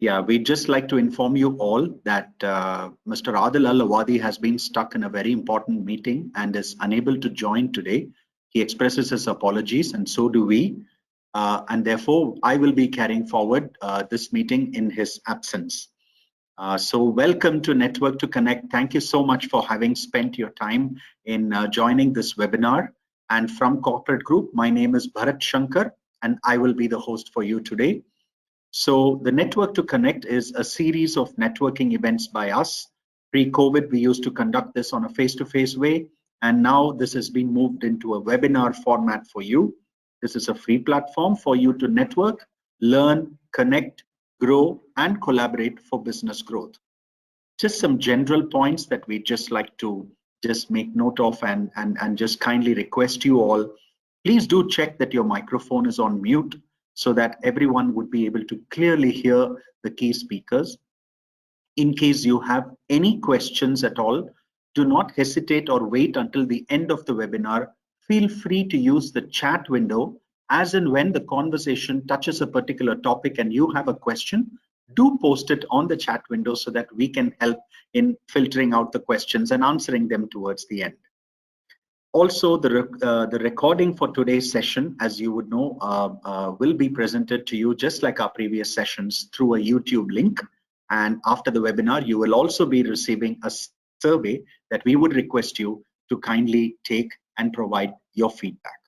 Yeah, we'd just like to inform you all that Mr. Adil Al-Awadi has been stuck in a very important meeting and is unable to join today. He expresses his apologies, and so do we. And therefore, I will be carrying forward this meeting in his absence. So welcome to Network to Connect. Thank you so much for having spent your time in joining this webinar. And from Corporate Group, my name is Bharat Shankar, and I will be the host for you today. So the Network to Connect is a series of networking events by us. Pre-COVID, we used to conduct this on a face-to-face way, and now this has been moved into a webinar format for you. This is a free platform for you to network, learn, connect, grow, and collaborate for business growth. Just some general points that we just like to just make note of and just kindly request you all. Please do check that your microphone is on mute, so that everyone would be able to clearly hear the key speakers. In case you have any questions at all, do not hesitate or wait until the end of the webinar. Feel free to use the chat window as and when the conversation touches a particular topic and you have a question, do post it on the chat window so that we can help in filtering out the questions and answering them towards the end. Also, the recording for today's session, as you would know, will be presented to you just like our previous sessions through a YouTube link. And after the webinar, you will also be receiving a survey that we would request you to kindly take and provide your feedback.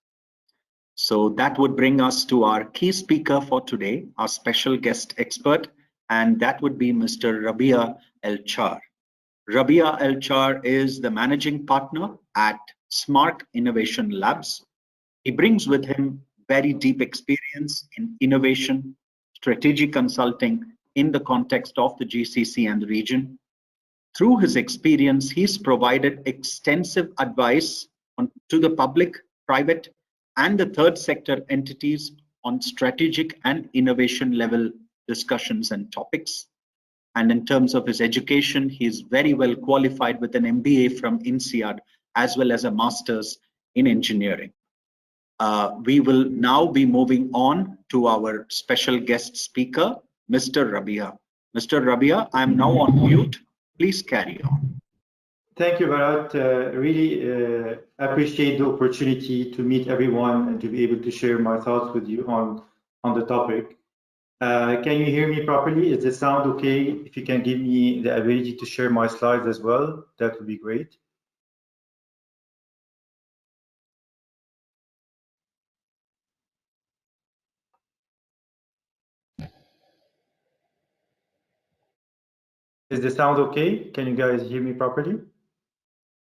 So that would bring us to our key speaker for today, our special guest expert, and that would be Mr. Rabia El-Char. Rabia El-Char is the managing partner at Smart Innovation Labs. He brings with him very deep experience in innovation, strategic consulting in the context of the GCC and the region. Through his experience, he's provided extensive advice to the public, private, and the third sector entities on strategic and innovation level discussions and topics. And in terms of his education, he is very well qualified with an MBA from INSEAD as well as a master's in engineering. We will now be moving on to our special guest speaker, Mr. Rabia. Mr. Rabia, I'm now on mute. Please carry on. Thank you, Bharat. Really appreciate the opportunity to meet everyone and to be able to share my thoughts with you on the topic. Can you hear me properly? Is the sound okay? If you can give me the ability to share my slides as well, that would be great. Is the sound okay? Can you guys hear me properly?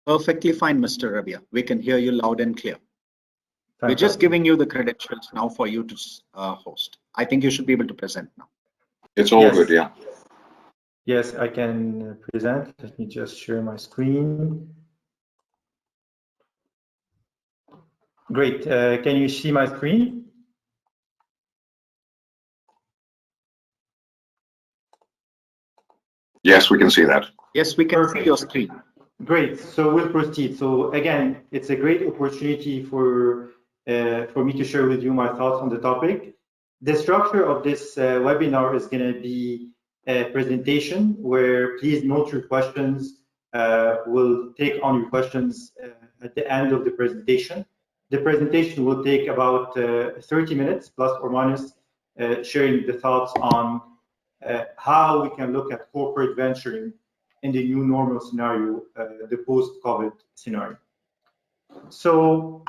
Perfectly fine, Mr. Rabia. We can hear you loud and clear. Fantastic. We're just giving you the credentials now for you to host. I think you should be able to present now. It's all good, yeah. Yes, I can present. Let me just share my screen. Great. Can you see my screen? Yes, we can see that. Yes, we can see your screen. Great. So we'll proceed. So again, it's a great opportunity for me to share with you my thoughts on the topic. The structure of this webinar is going to be a presentation where please note your questions. We'll take on your questions at the end of the presentation. The presentation will take about 30 minutes, plus or minus, sharing the thoughts on how we can look at corporate venturing in the new normal scenario, the post-COVID scenario. So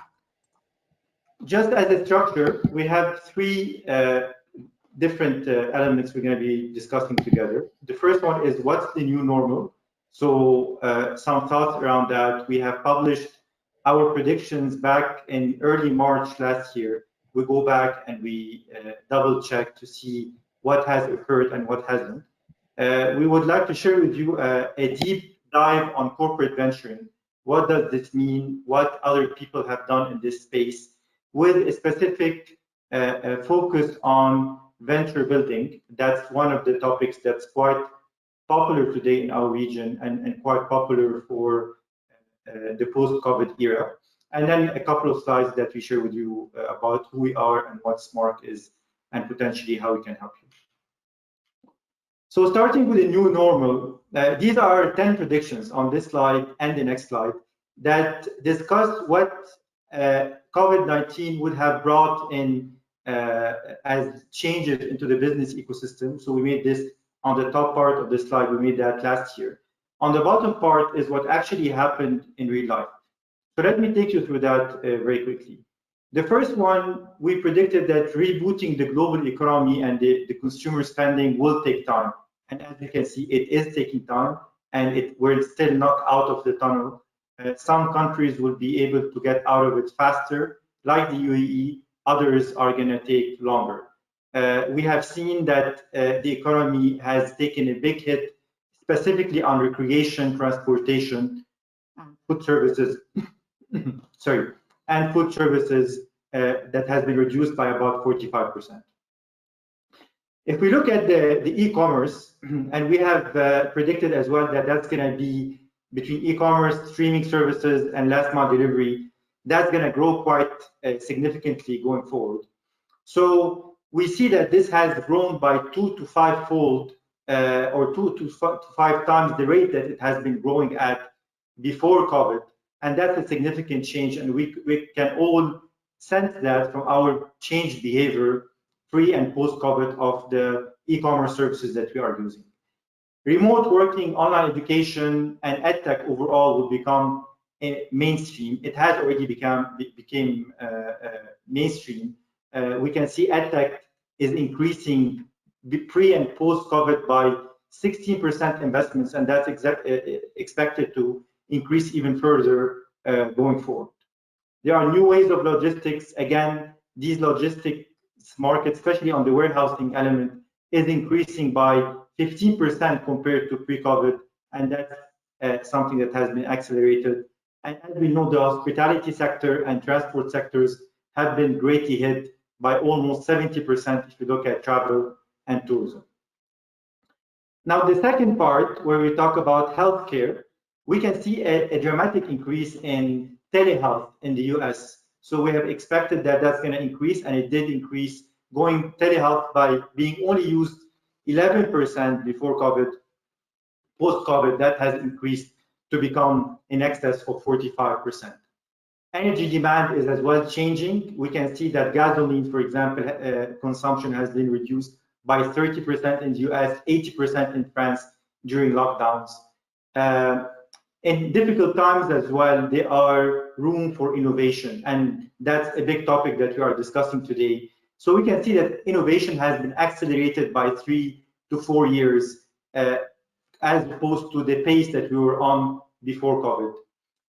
just as a structure, we have three different elements we're going to be discussing together. The first one is what's the new normal? So some thoughts around that. We have published our predictions back in early March last year. We go back and we double check to see what has occurred and what hasn't. We would like to share with you a deep dive on corporate venturing. What does this mean? What other people have done in this space, with a specific focus on venture building. That's one of the topics that's quite popular today in our region and quite popular for the post-COVID era. And then a couple of slides that we share with you about who we are and what Smart is and potentially how we can help you. So starting with a new normal, these are 10 predictions on this slide and the next slide that discuss what COVID-19 would have brought in as changes into the business ecosystem. So we made this on the top part of the slide, we made that last year. On the bottom part is what actually happened in real life. So let me take you through that very quickly. The first one, we predicted that rebooting the global economy and the consumer spending will take time. And as you can see, it is taking time, and we're still not out of the tunnel. Some countries will be able to get out of it faster, like the UAE. Others are going to take longer. We have seen that the economy has taken a big hit, specifically on recreation, transportation, food services. Sorry, and food services that has been reduced by about 45%. If we look at the e-commerce, and we have predicted as well that that's going to be between e-commerce, streaming services, and last mile delivery, that's going to grow quite significantly going forward. So we see that this has grown by 2 to 5 fold, or 2 to 5 times the rate that it has been growing at before COVID. And that's a significant change, and we can all sense that from our changed behavior pre and post-COVID of the e-commerce services that we are using. Remote working, online education, and edtech overall will become mainstream. It has already became mainstream. We can see edtech is increasing pre and post-COVID by 16% investments, and that's expected to increase even further going forward. There are new ways of logistics. Again, these logistics markets, especially on the warehousing element, is increasing by 15% compared to pre-COVID, and that's something that has been accelerated. And as we know, the hospitality sector and transport sectors have been greatly hit by almost 70% if you look at travel and tourism. Now, the second part, where we talk about healthcare, we can see a dramatic increase in telehealth in the US. So we have expected that that's going to increase, and it did increase, going telehealth by being only used 11% before COVID. Post-COVID, that has increased to become in excess of 45%. Energy demand is as well changing. We can see that gasoline, for example, consumption has been reduced by 30% in the US, 80% in France during lockdowns. In difficult times as well, there are room for innovation, and that's a big topic that we are discussing today. So we can see that innovation has been accelerated by 3 to 4 years, as opposed to the pace that we were on before COVID.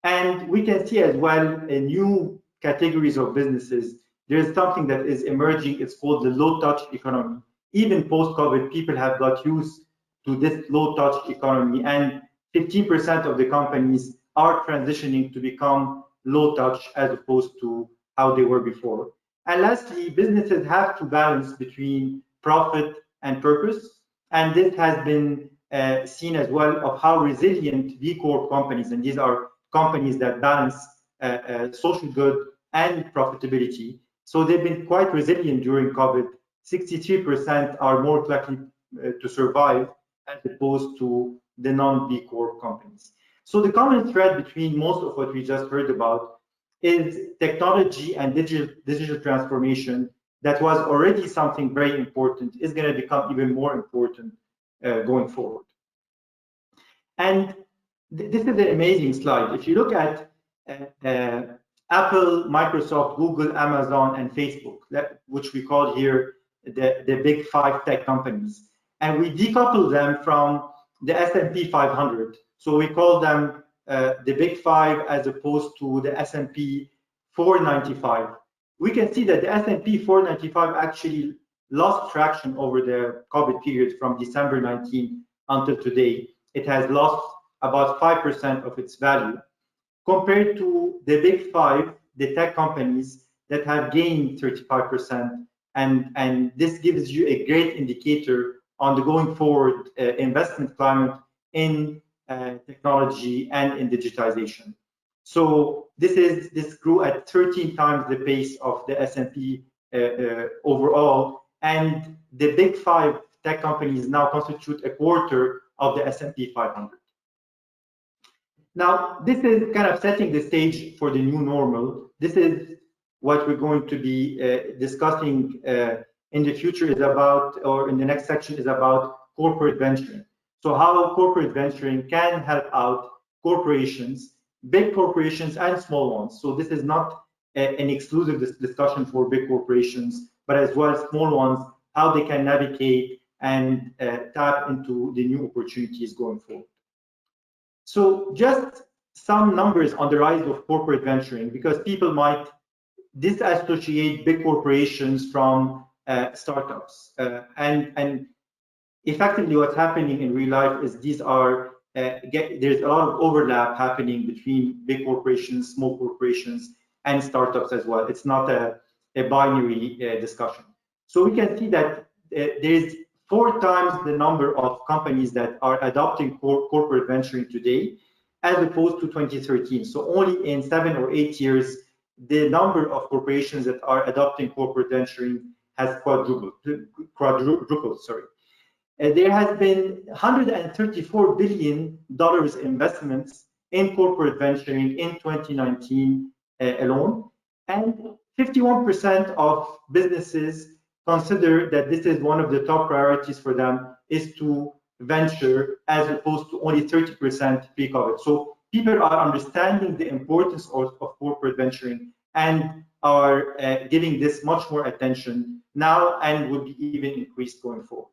And we can see as well a new categories of businesses. There's something that is emerging. It's called the low-touch economy. Even post-COVID, people have got used to this low-touch economy, and 15% of the companies are transitioning to become low-touch as opposed to how they were before. And lastly, businesses have to balance between profit and purpose, and this has been seen as well of how resilient B Corp companies, and these are companies that balance social good and profitability. So they've been quite resilient during COVID. 63% are more likely to survive as opposed to the non-B Corp companies. So the common thread between most of what we just heard about is technology and digital transformation that was already something very important, is going to become even more important going forward. And this is an amazing slide. If you look at Apple, Microsoft, Google, Amazon, and Facebook, which we call here the big 5 tech companies, and we decouple them from the S&P 500. So we call them the big 5 as opposed to the S&P 495. We can see that the S&P 495 actually lost traction over the COVID period from December 19 until today. It has lost about 5% of its value compared to the big 5, the tech companies that have gained 35%. And this gives you a great indicator on the going forward investment climate in technology and in digitization. So this grew at 13 times the pace of the S&P overall, and the big 5 tech companies now constitute a quarter of the S&P 500. Now, this is kind of setting the stage for the new normal. This is what we're going to be discussing in the future is about, or in the next section is about corporate venturing. So how corporate venturing can help out corporations, big corporations and small ones. So this is not an exclusive discussion for big corporations, but as well as small ones, how they can navigate and tap into the new opportunities going forward. So just some numbers on the rise of corporate venturing, because people might disassociate big corporations from startups. And effectively what's happening in real life is these are, there's a lot of overlap happening between big corporations, small corporations, and startups as well. It's not a binary discussion. So we can see that there's 4 times the number of companies that are adopting corporate venturing today, as opposed to 2013. So only in 7 or 8 years, the number of corporations that are adopting corporate venturing has quadrupled. Sorry. There has been $134 billion investments in corporate venturing in 2019 alone, and 51% of businesses consider that this is one of the top priorities for them is to venture, as opposed to only 30% pre-COVID. So people are understanding the importance of corporate venturing and are giving this much more attention now and will be even increased going forward.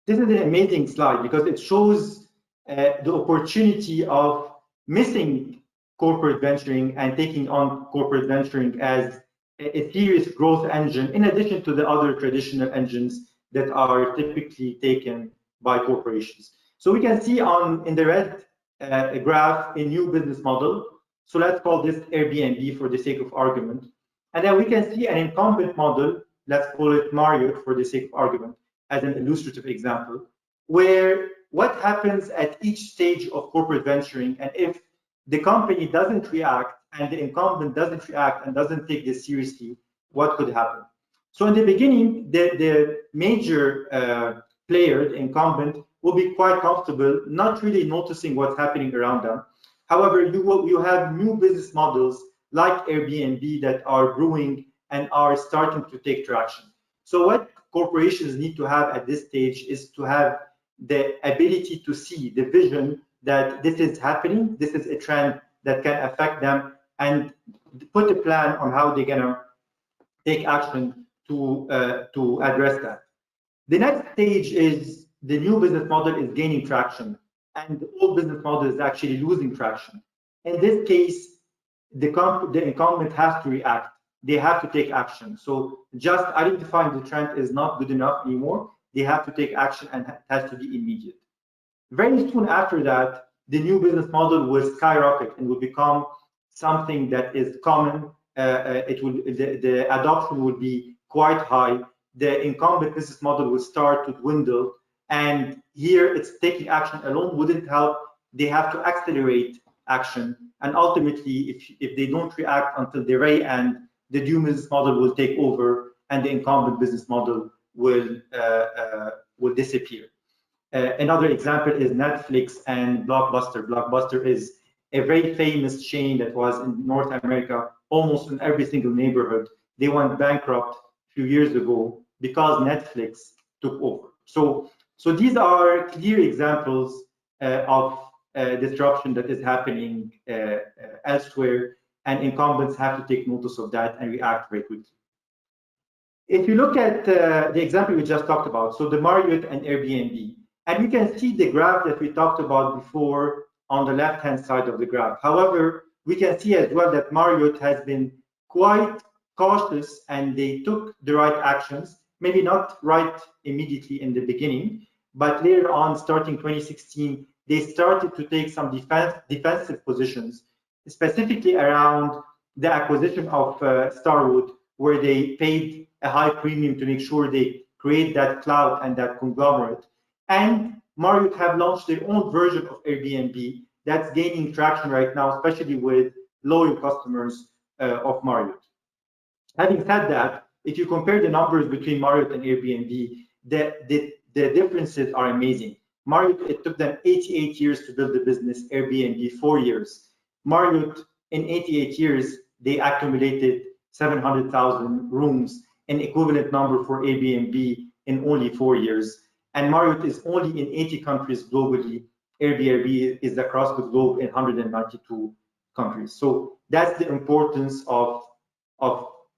This is an amazing slide because it shows the opportunity of missing corporate venturing and taking on corporate venturing as a serious growth engine, in addition to the other traditional engines that are typically taken by corporations. So we can see in the red graph a new business model. So let's call this Airbnb for the sake of argument. And then we can see an incumbent model, let's call it Marriott for the sake of argument, as an illustrative example, where what happens at each stage of corporate venturing, and if the company doesn't react and the incumbent doesn't react and doesn't take this seriously, what could happen? So in the beginning, the major player, the incumbent, will be quite comfortable, not really noticing what's happening around them. However, you have new business models like Airbnb that are brewing and are starting to take traction. So what corporations need to have at this stage is to have the ability to see the vision that this is happening, this is a trend that can affect them, and put a plan on how they're gonna take action to address that. The next stage is the new business model is gaining traction, and the old business model is actually losing traction. In this case, the incumbent has to react. They have to take action. So just identifying the trend is not good enough anymore. They have to take action, and it has to be immediate. Very soon after that, the new business model will skyrocket and will become something that is common. The adoption will be quite high. The incumbent business model will start to dwindle, and here it's taking action alone wouldn't help. They have to accelerate action, and ultimately, if they don't react until the very end, the new business model will take over, and the incumbent business model will disappear. Another example is Netflix and Blockbuster. Blockbuster is a very famous chain that was in North America, almost in every single neighborhood. They went bankrupt a few years ago because Netflix took over. So these are clear examples of disruption that is happening elsewhere, and incumbents have to take notice of that and react very quickly. If you look at the example we just talked about, so the Marriott and Airbnb, and you can see the graph that we talked about before on the left-hand side of the graph. However, we can see as well that Marriott has been quite cautious, and they took the right actions, maybe not right immediately in the beginning, but later on, starting 2016, they started to take some defensive positions, specifically around the acquisition of Starwood, where they paid a high premium to make sure they create that cloud and that conglomerate. And Marriott have launched their own version of Airbnb that's gaining traction right now, especially with loyal customers of Marriott. Having said that, if you compare the numbers between Marriott and Airbnb, the differences are amazing. Marriott, it took them 88 years to build the business. Airbnb, 4 years. Marriott, in 88 years, they accumulated 700,000 rooms, an equivalent number for Airbnb in only 4 years. And Marriott is only in 80 countries globally. Airbnb is across the globe in 192 countries. So that's the importance of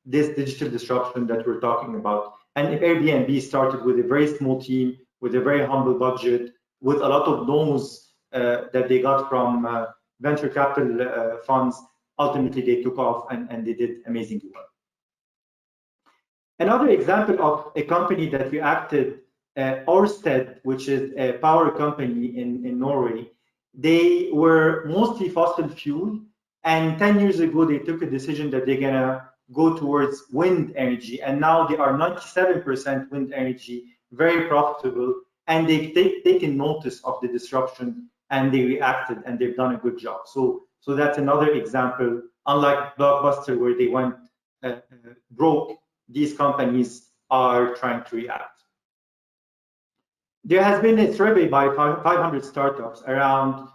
this digital disruption that we're talking about. And Airbnb started with a very small team, with a very humble budget, with a lot of loans that they got from venture capital funds. Ultimately, they took off and they did amazingly well. Another example of a company that reacted, Orsted, which is a power company in Norway, they were mostly fossil fuel. And 10 years ago, they took a decision that they're gonna go towards wind energy. And now they are 97% wind energy, very profitable. And they've taken notice of the disruption and they reacted and they've done a good job. So that's another example. Unlike Blockbuster, where they went broke, these companies are trying to react. There has been a survey by 500 startups around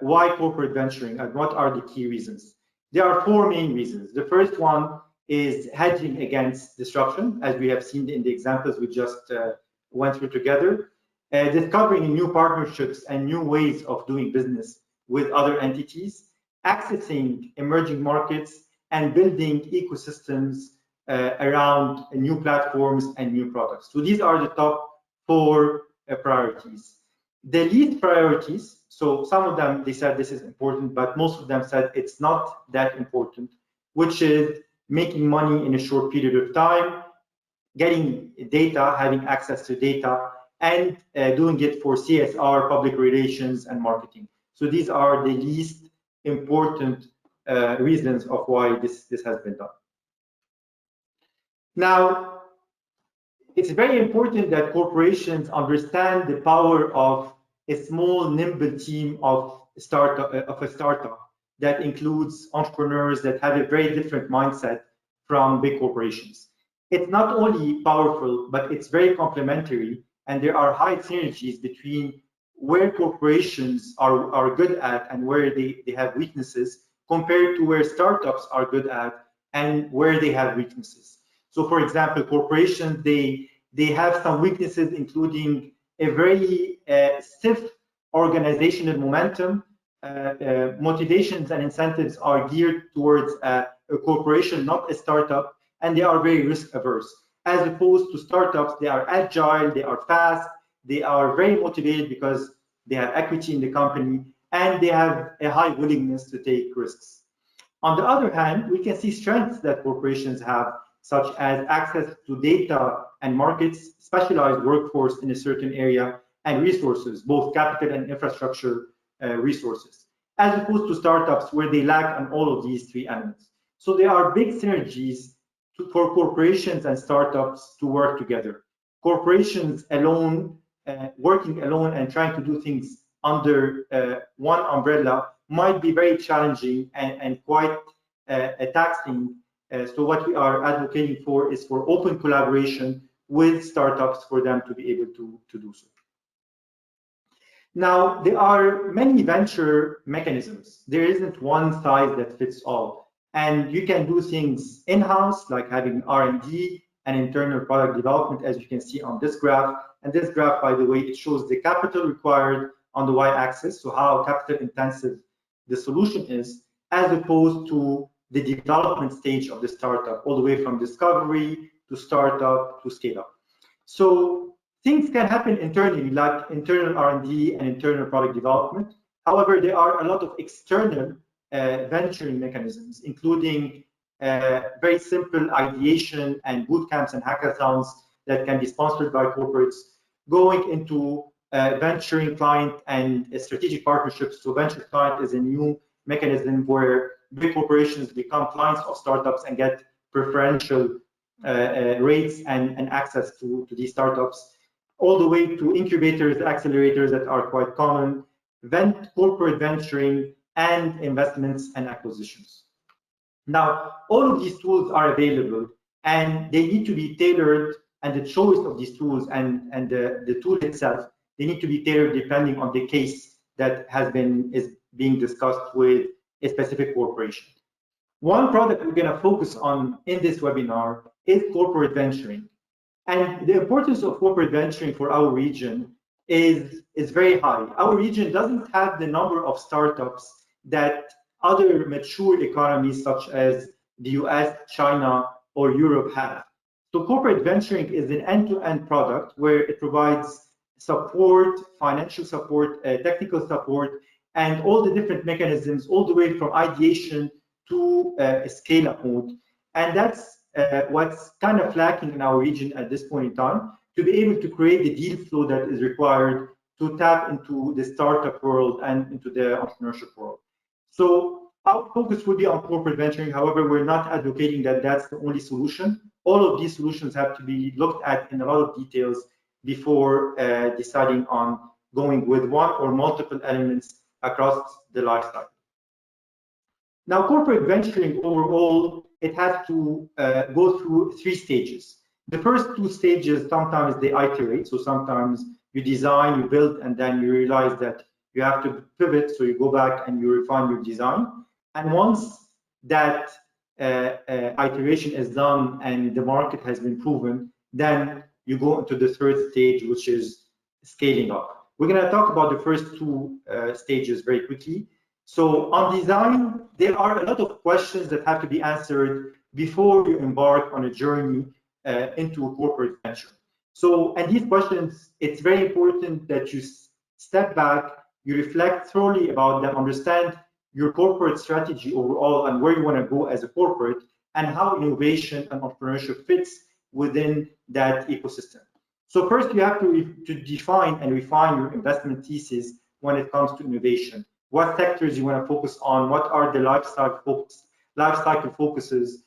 why corporate venturing and what are the key reasons. There are 4 main reasons. The first one is hedging against disruption, as we have seen in the examples we just went through together, discovering new partnerships and new ways of doing business with other entities, accessing emerging markets, and building ecosystems around new platforms and new products. So these are the top 4 priorities. The least priorities, so some of them, they said this is important, but most of them said it's not that important, which is making money in a short period of time, getting data, having access to data, and doing it for CSR, public relations, and marketing. So these are the least important reasons of why this has been done. Now, it's very important that corporations understand the power of a small, nimble team of a startup that includes entrepreneurs that have a very different mindset from big corporations. It's not only powerful, but it's very complementary, and there are high synergies between where corporations are good at and where they have weaknesses compared to where startups are good at and where they have weaknesses. So for example, corporations, they have some weaknesses, including a very stiff organizational momentum. Motivations and incentives are geared towards a corporation, not a startup, and they are very risk averse. As opposed to startups, they are agile, they are fast, they are very motivated because they have equity in the company, and they have a high willingness to take risks. On the other hand, we can see strengths that corporations have, such as access to data and markets, specialized workforce in a certain area, and resources, both capital and infrastructure resources, as opposed to startups where they lack on all of these 3 elements. So there are big synergies for corporations and startups to work together. Corporations alone, working alone and trying to do things under one umbrella might be very challenging and quite taxing. So what we are advocating for is for open collaboration with startups for them to be able to do so. Now, there are many venture mechanisms. There isn't one size that fits all. And you can do things in-house, like having R&D and internal product development, as you can see on this graph. And this graph, by the way, it shows the capital required on the y-axis, so how capital intensive the solution is, as opposed to the development stage of the startup, all the way from discovery to startup to scale up. So things can happen internally, like internal R&D and internal product development. However, there are a lot of external venturing mechanisms, including very simple ideation and boot camps and hackathons that can be sponsored by corporates, going into venturing client and strategic partnerships. So venture client is a new mechanism where big corporations become clients of startups and get preferential rates and access to these startups, all the way to incubators, accelerators that are quite common, corporate venturing, and investments and acquisitions. Now, all of these tools are available, and they need to be tailored and the choice of these tools and the tool itself, they need to be tailored depending on the case that is being discussed with a specific corporation. One product we're going to focus on in this webinar is corporate venturing. And the importance of corporate venturing for our region is very high. Our region doesn't have the number of startups that other mature economies such as the US, China, or Europe have. So corporate venturing is an end-to-end product where it provides support, financial support, technical support, and all the different mechanisms, all the way from ideation to scale-up mode. And that's what's kind of lacking in our region at this point in time, to be able to create the deal flow that is required to tap into the startup world and into the entrepreneurship world. So our focus will be on corporate venturing. However, we're not advocating that that's the only solution. All of these solutions have to be looked at in a lot of details before deciding on going with one or multiple elements across the life cycle. Now, corporate venturing overall, it has to go through 3 stages. The first 2 stages, sometimes they iterate. So sometimes you design, you build, and then you realize that you have to pivot. So you go back and you refine your design. And once that iteration is done and the market has been proven, then you go into the 3rd stage, which is scaling up. We're going to talk about the first 2 stages very quickly. So on design, there are a lot of questions that have to be answered before you embark on a journey into a corporate venture. So, and these questions, it's very important that you step back, you reflect thoroughly about them, understand your corporate strategy overall and where you want to go as a corporate, and how innovation and entrepreneurship fits within that ecosystem. So first, you have to define and refine your investment thesis when it comes to innovation. What sectors you want to focus on? What are the life cycle focuses?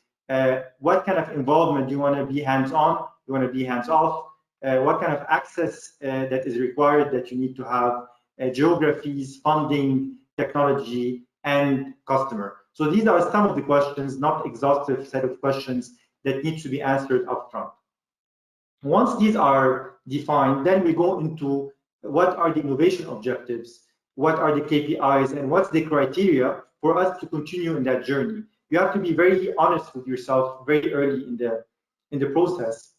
What kind of involvement do you want to be hands-on? You want to be hands-off? What kind of access that is required that you need to have? Geographies, funding, technology, and customer. So these are some of the questions, not exhaustive set of questions that need to be answered upfront. Once these are defined, then we go into what are the innovation objectives, what are the KPIs, and what's the criteria for us to continue in that journey. You have to be very honest with yourself very early in the process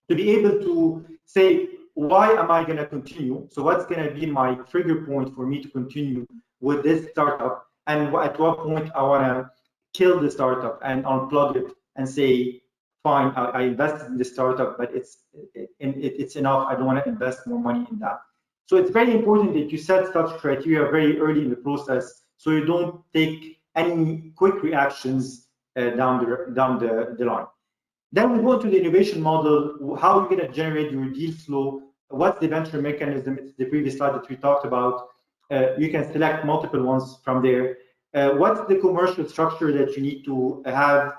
to be able to say, why am I going to continue? So what's going to be my trigger point for me to continue with this startup? And at what point I want to kill the startup and unplug it and say, fine, I invested in the startup, but it's enough. I don't want to invest more money in that. So it's very important that you set such criteria very early in the process, so you don't take any quick reactions down the line. Then we go to the innovation model. How are you going to generate your deal flow? What's the venture mechanism? It's the previous slide that we talked about. You can select multiple ones from there. What's the commercial structure that you need to have?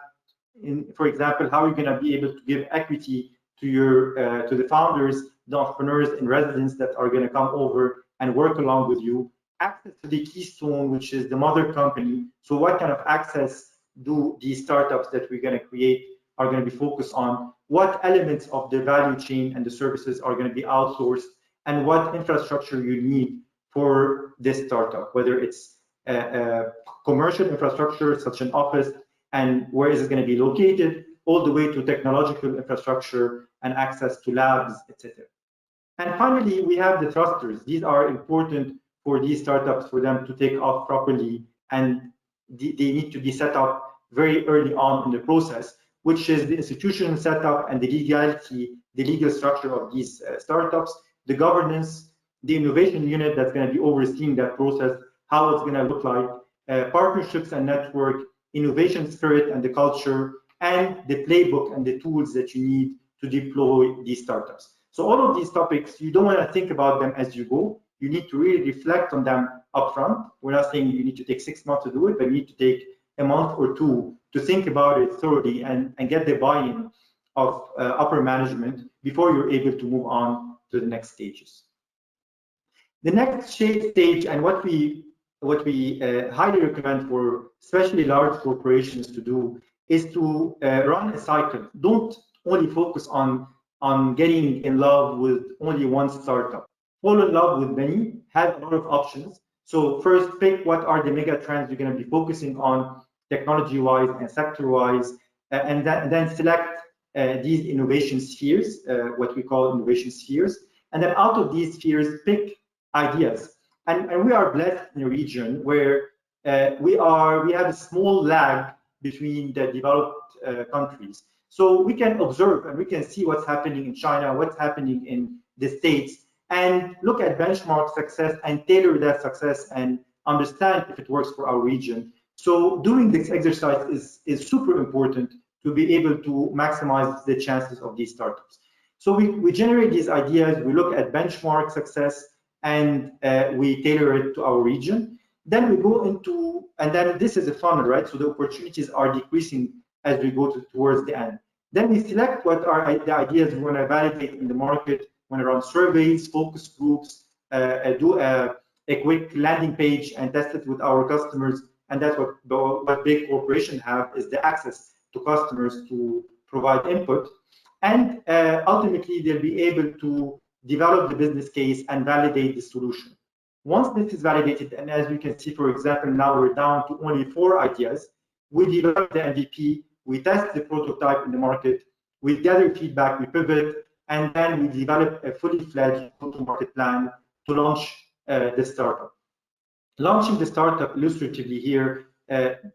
For example, how are you going to be able to give equity to the founders, the entrepreneurs in residence that are going to come over and work along with you? Access to the keystone, which is the mother company. So what kind of access do these startups that we're going to create are going to be focused on? What elements of the value chain and the services are going to be outsourced, and what infrastructure you need for this startup, whether it's commercial infrastructure such an office and where is it going to be located, all the way to technological infrastructure and access to labs, etc. And finally, we have the thrusters. These are important for these startups, for them to take off properly, and they need to be set up very early on in the process, which is the institutional setup and the legality, the legal structure of these startups, the governance, the innovation unit that's going to be overseeing that process, how it's going to look like, partnerships and network, innovation spirit and the culture, and the playbook and the tools that you need to deploy these startups. So all of these topics, you don't want to think about them as you go. You need to really reflect on them upfront. We're not saying you need to take 6 months to do it, but you need to take a month or 2 to think about it thoroughly and get the buy-in of upper management before you're able to move on to the next stages. The next stage, and what we highly recommend for especially large corporations to do, is to run a cycle. Don't only focus on on getting in love with only one startup. Fall in love with many, have a lot of options. So first, pick what are the mega trends you're going to be focusing on technology-wise and sector-wise, and then select these innovation spheres, what we call innovation spheres. And then out of these spheres, pick ideas. And we are blessed in a region where we have a small lag between the developed countries. So we can observe and we can see what's happening in China, what's happening in the States, and look at benchmark success and tailor that success and understand if it works for our region. So doing this exercise is super important to be able to maximize the chances of these startups. So we generate these ideas, we look at benchmark success, and we tailor it to our region. Then we go into, and then this is a funnel, right? So the opportunities are decreasing as we go towards the end. Then we select what are the ideas we want to validate in the market, want to run surveys, focus groups, do a quick landing page and test it with our customers. And that's what big corporations have, is the access to customers to provide input. And ultimately, they'll be able to develop the business case and validate the solution. Once this is validated, and as you can see, for example, now we're down to only 4 ideas, we develop the MVP, we test the prototype in the market, we gather feedback, we pivot, and then we develop a fully fledged go-to-market plan to launch the startup. Launching the startup illustratively here,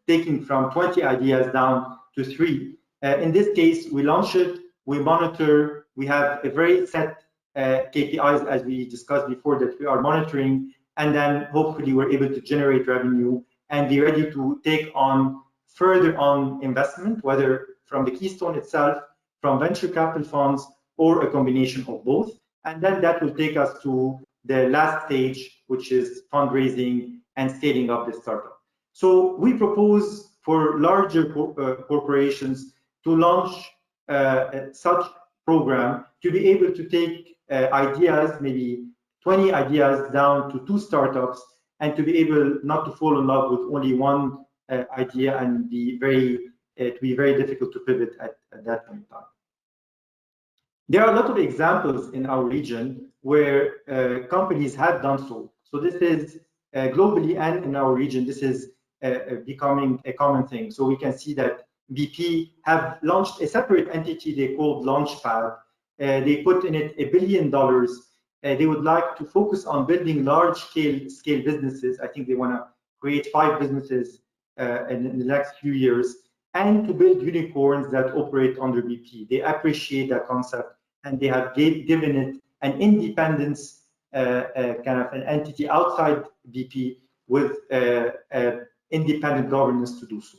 taking from 20 ideas down to 3. In this case, we launch it, we monitor, we have a very set KPIs as we discussed before that we are monitoring, and then hopefully we're able to generate revenue and be ready to take on further on investment, whether from the Keystone itself, from venture capital funds, or a combination of both. And then that will take us to the last stage, which is fundraising and scaling up the startup. So we propose for larger corporations to launch such program to be able to take ideas, maybe 20 ideas down to 2 startups, and to be able not to fall in love with only one idea and be very difficult to pivot at that point in time. There are a lot of examples in our region where companies have done so. So this is globally and in our region, this is becoming a common thing. So we can see that BP have launched a separate entity they called Launchpad. They put in it $1 billion. They would like to focus on building large-scale businesses. I think they want to create 5 businesses in the next few years, and to build unicorns that operate under BP. They appreciate that concept, and they have given it an independence, kind of an entity outside BP with independent governance to do so.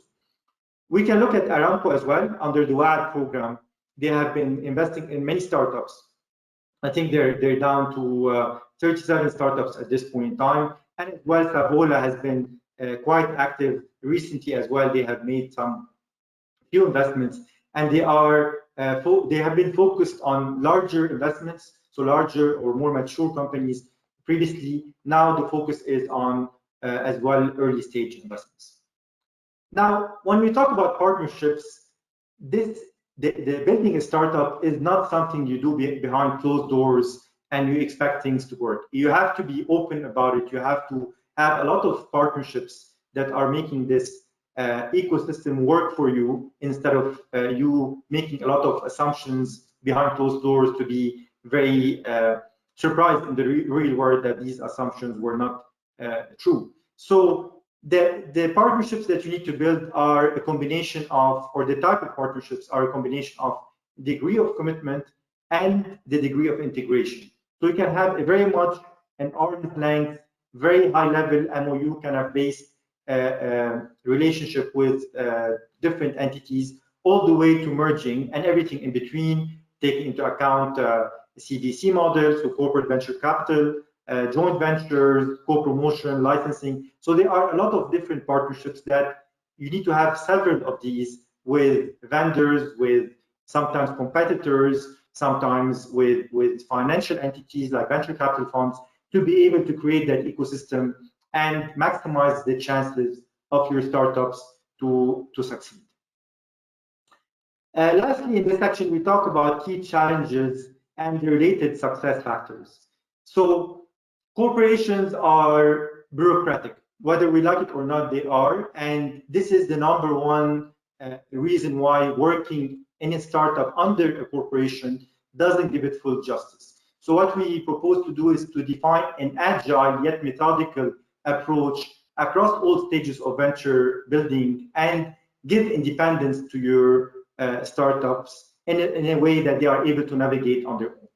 We can look at Aramco as well. Under the WAD program, they have been investing in many startups. I think they're down to 37 startups at this point in time. And as well, Savola has been quite active recently as well. They have made some few investments, and they have been focused on larger investments, so larger or more mature companies previously. Now the focus is on as well early stage investments. Now, when we talk about partnerships, the building a startup is not something you do behind closed doors and you expect things to work. You have to be open about it. You have to have a lot of partnerships that are making this ecosystem work for you, instead of you making a lot of assumptions behind closed doors to be very surprised in the real world that these assumptions were not true. So the partnerships that you need to build are a combination of, or the type of partnerships are a combination of degree of commitment and the degree of integration. So you can have a very much an arm's length, very high level MOU kind of based relationship with different entities, all the way to merging and everything in between, taking into account CVC models, so corporate venture capital, joint ventures, co-promotion, licensing. So there are a lot of different partnerships that you need to have several of these with vendors, with sometimes competitors, sometimes with financial entities like venture capital funds, to be able to create that ecosystem and maximize the chances of your startups to succeed. Lastly, in this section, we talk about key challenges and the related success factors. So corporations are bureaucratic, whether we like it or not, they are. And this is the number one reason why working in a startup under a corporation doesn't give it full justice. So what we propose to do is to define an agile yet methodical approach across all stages of venture building and give independence to your startups in a way that they are able to navigate on their own.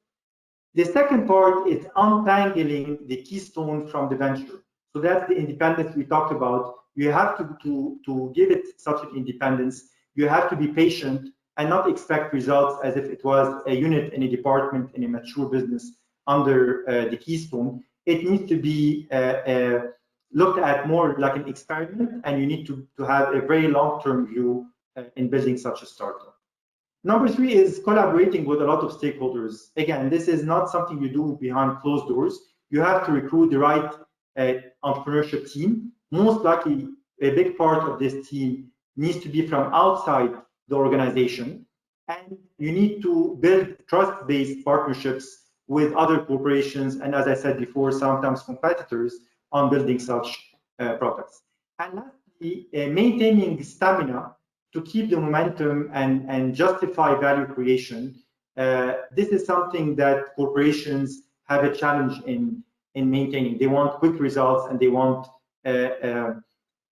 The second part is untangling the keystone from the venture. So that's the independence we talked about. You have to give it such an independence. You have to be patient and not expect results as if it was a unit in a department in a mature business under the keystone. It needs to be looked at more like an experiment, and you need to have a very long-term view in building such a startup. Number three is collaborating with a lot of stakeholders. Again, this is not something you do behind closed doors. You have to recruit the right entrepreneurship team. Most likely, a big part of this team needs to be from outside the organization. And you need to build trust-based partnerships with other corporations, and as I said before, sometimes competitors on building such products. And lastly, maintaining stamina to keep the momentum and justify value creation. This is something that corporations have a challenge in maintaining. They want quick results and they want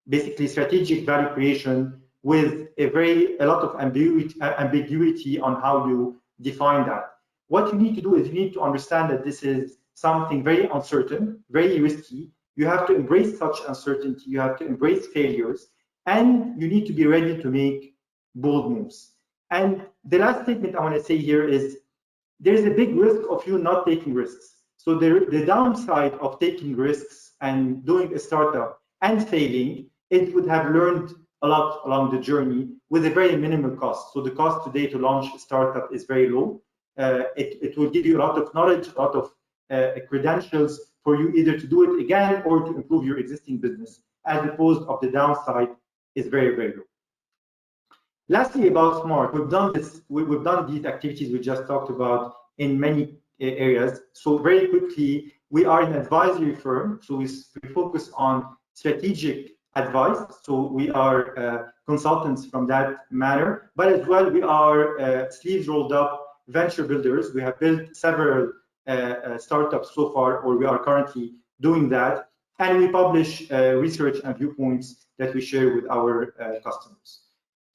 basically strategic value creation with a lot of ambiguity on how you define that. What you need to do is you need to understand that this is something very uncertain, very risky. You have to embrace such uncertainty. You have to embrace failures. And you need to be ready to make bold moves. And the last statement I want to say here is there's a big risk of you not taking risks. So the downside of taking risks and doing a startup and failing, it would have learned a lot along the journey with a very minimal cost. So the cost today to launch a startup is very low. It will give you a lot of knowledge, a lot of credentials for you either to do it again or to improve your existing business, as opposed of the downside is very, very low. Lastly, about Smart, we've done these activities we just talked about in many areas. So very quickly, we are an advisory firm. So we focus on strategic advice. So we are consultants from that manner, but as well, we are sleeves rolled up venture builders. We have built several startups so far, or we are currently doing that. And we publish research and viewpoints that we share with our customers.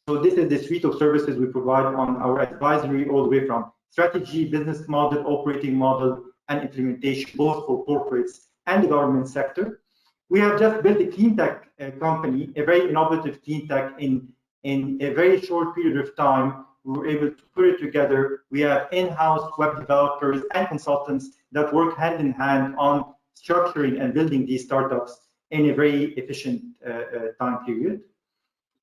So this is the suite of services we provide on our advisory, all the way from strategy, business model, operating model, and implementation, both for corporates and the government sector. We have just built a clean tech company, a very innovative clean tech in a very short period of time. We were able to put it together. We have in-house web developers and consultants that work hand in hand on structuring and building these startups in a very efficient time period.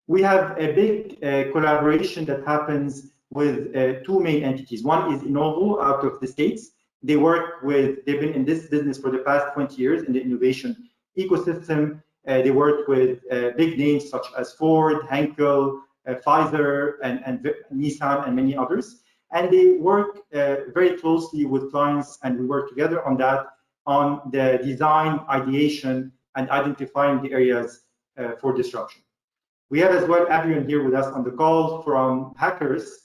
We have a big collaboration that happens with two main entities. One is Innovo out of the States. They've been in this business for the past 20 years in the innovation ecosystem. They work with big names such as Ford, Henkel, Pfizer, and Nissan, and many others. And they work very closely with clients, and we work together on that, on the design, ideation, and identifying the areas for disruption. We have as well Adrian here with us on the call from Hackers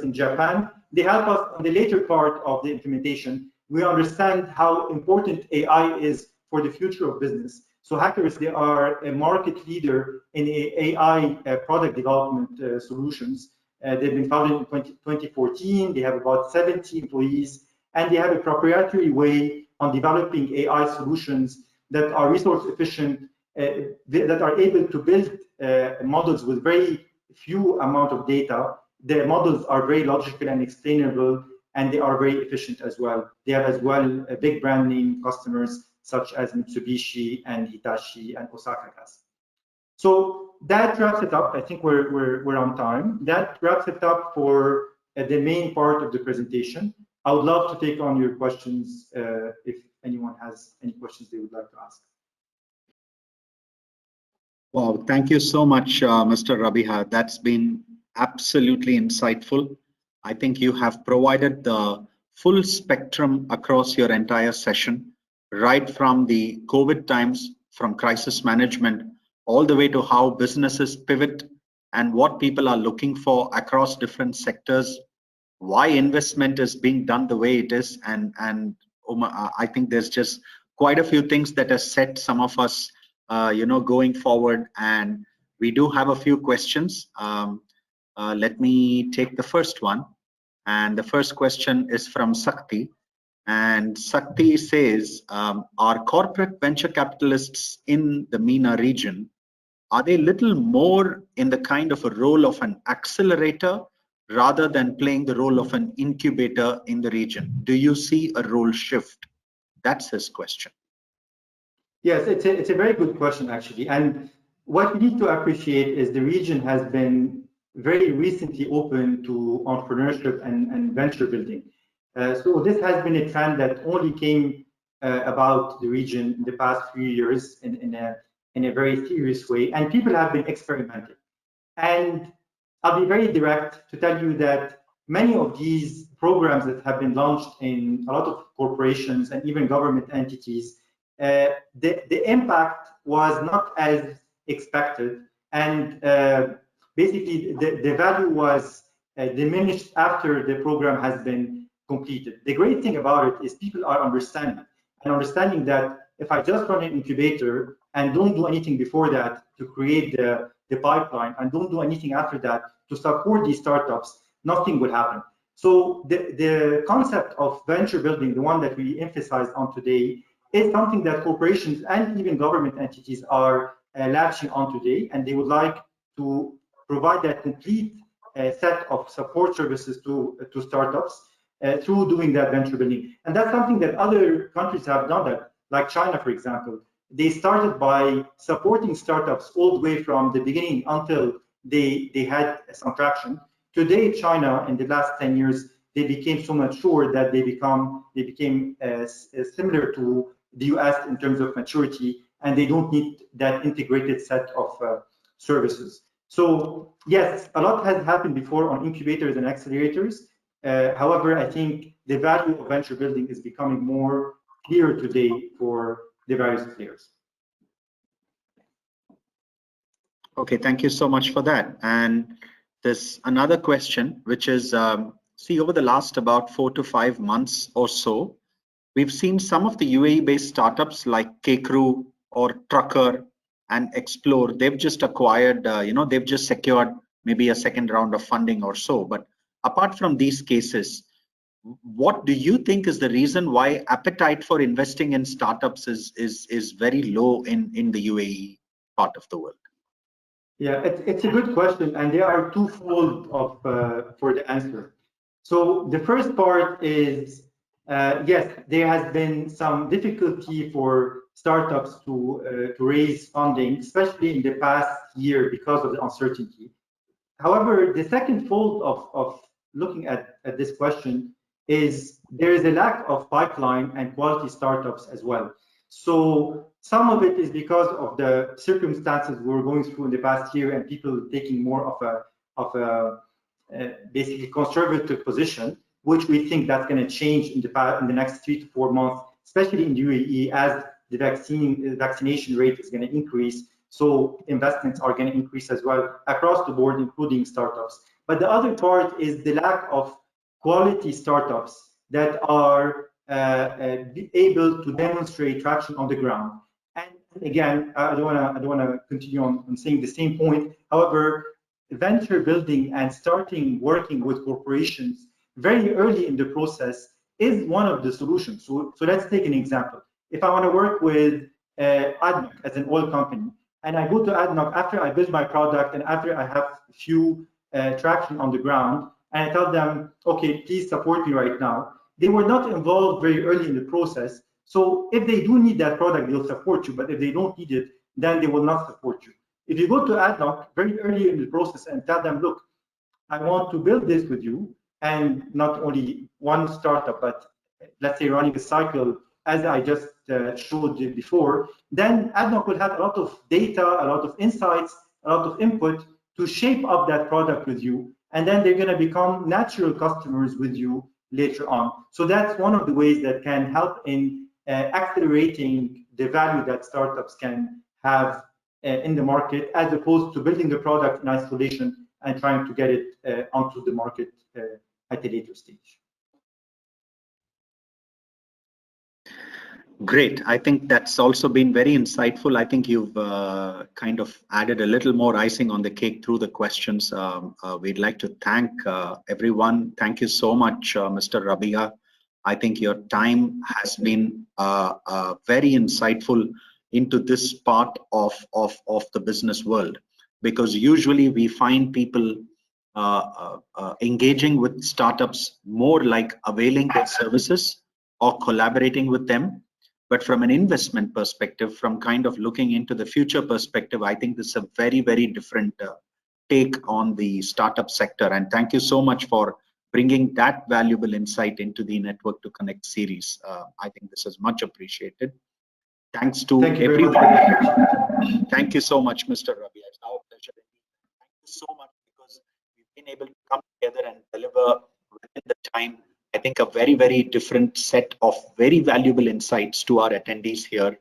in Japan. They help us on the later part of the implementation. We understand how important AI is for the future of business. So Hackers, they are a market leader in AI product development solutions. They've been founded in 2014. They have about 70 employees, and they have a proprietary way on developing AI solutions that are resource efficient, that are able to build models with very few amount of data. The models are very logical and explainable, and they are very efficient as well. They have as well a big brand name customers such as Mitsubishi and Hitachi and Osaka Gas. So that wraps it up. I think we're on time. That wraps it up for the main part of the presentation. I would love to take on your questions if anyone has any questions they would like to ask. Wow, thank you so much, Mr. Rabiha. That's been absolutely insightful. I think you have provided the full spectrum across your entire session, right from the COVID times, from crisis management, all the way to how businesses pivot and what people are looking for across different sectors, why investment is being done the way it is, and I think there's just quite a few things that have set some of us going forward, and we do have a few questions. Let me take the first one, and the first question is from Sakti, and Sakti says, are corporate venture capitalists in the MENA region, are they little more in the kind of a role of an accelerator rather than playing the role of an incubator in the region? Do you see a role shift? That's his question. Yes, it's a very good question, actually. And what we need to appreciate is the region has been very recently open to entrepreneurship and venture building. So this has been a trend that only came about the region in the past few years in a very serious way, and people have been experimenting. And I'll be very direct to tell you that many of these programs that have been launched in a lot of corporations and even government entities, the impact was not as expected, and basically the value was diminished after the program has been completed. The great thing about it is people are understanding that if I just run an incubator and don't do anything before that to create the pipeline and don't do anything after that to support these startups, nothing will happen. So the concept of venture building, the one that we emphasized on today, is something that corporations and even government entities are latching on today, and they would like to provide that complete set of support services to startups through doing that venture building. And that's something that other countries have done, that, like China, for example. They started by supporting startups all the way from the beginning until they had some traction. Today, China, in the last 10 years, they became so mature that they became similar to the US in terms of maturity, and they don't need that integrated set of services. So yes, a lot has happened before on incubators and accelerators. However, I think the value of venture building is becoming more clear today for the various players. Okay, thank you so much for that. And there's another question, which is, see, over the last about 4 to 5 months or so, we've seen some of the UAE-based startups like K-Crew or Trucker and Explore. They've just acquired, they've just secured maybe a second round of funding or so. But apart from these cases, what do you think is the reason why appetite for investing in startups is very low in the UAE part of the world? Yeah, it's a good question, and there are twofold for the answer. So the first part is, yes, there has been some difficulty for startups to raise funding, especially in the past year because of the uncertainty. However, the second fold of looking at this question is there is a lack of pipeline and quality startups as well. So some of it is because of the circumstances we're going through in the past year and people taking more of a basically conservative position, which we think that's going to change in the next 3 to 4 months, especially in the UAE, as the vaccination rate is going to increase. So investments are going to increase as well across the board, including startups. But the other part is the lack of quality startups that are able to demonstrate traction on the ground. And again, I don't want to continue on saying the same point. However, venture building and starting working with corporations very early in the process is one of the solutions. So let's take an example. If I want to work with ADNOC as an oil company, and I go to ADNOC after I build my product and after I have a few traction on the ground, and I tell them, okay, please support me right now. They were not involved very early in the process. So if they do need that product, they'll support you. But if they don't need it, then they will not support you. If you go to ADNOC very early in the process and tell them, look, I want to build this with you, and not only one startup, but let's say running a cycle, as I just showed you before, then ADNOC will have a lot of data, a lot of insights, a lot of input to shape up that product with you, and then they're going to become natural customers with you later on. So that's one of the ways that can help in accelerating the value that startups can have in the market, as opposed to building the product in isolation and trying to get it onto the market at a later stage. Great. I think that's also been very insightful. I think you've kind of added a little more icing on the cake through the questions. We'd like to thank everyone. Thank you so much, Mr. Rabia. I think your time has been very insightful into this part of the business world, because usually we find people engaging with startups more like availing their services or collaborating with them. But from an investment perspective, from kind of looking into the future perspective, I think this is a very, very different take on the startup sector. And thank you so much for bringing that valuable insight into the Network to Connect series. I think this is much appreciated. Thanks to everyone. Thank you so much, Mr. Rabia. It's our pleasure. Thank you so much, because we've been able to come together and deliver within the time. I think a very, very different set of very valuable insights to our attendees here.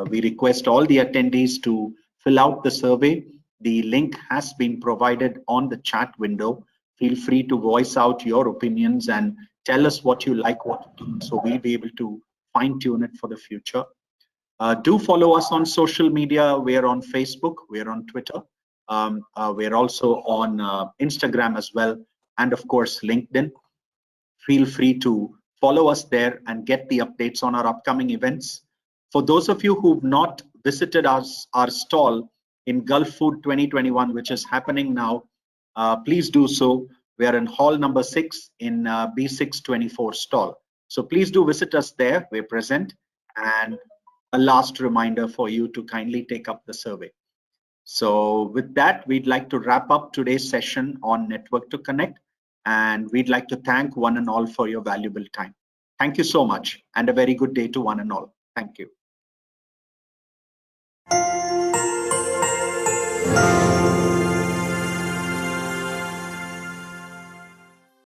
We request all the attendees to fill out the survey. The link has been provided on the chat window. Feel free to voice out your opinions and tell us what you like, what to do, so we'll be able to fine tune it for the future. Do follow us on social media. We're on Facebook, we're on Twitter, we're also on Instagram as well, and of course LinkedIn. Feel free to follow us there and get the updates on our upcoming events. For those of you who've not visited our stall in Gulf Food 2021, which is happening now, please do so. We are in hall number 6 in B624 stall. So please do visit us there. We're present. And a last reminder for you to kindly take up the survey. So with that, we'd like to wrap up today's session on Network to Connect. And we'd like to thank one and all for your valuable time. Thank you so much, and a very good day to one and all. Thank you.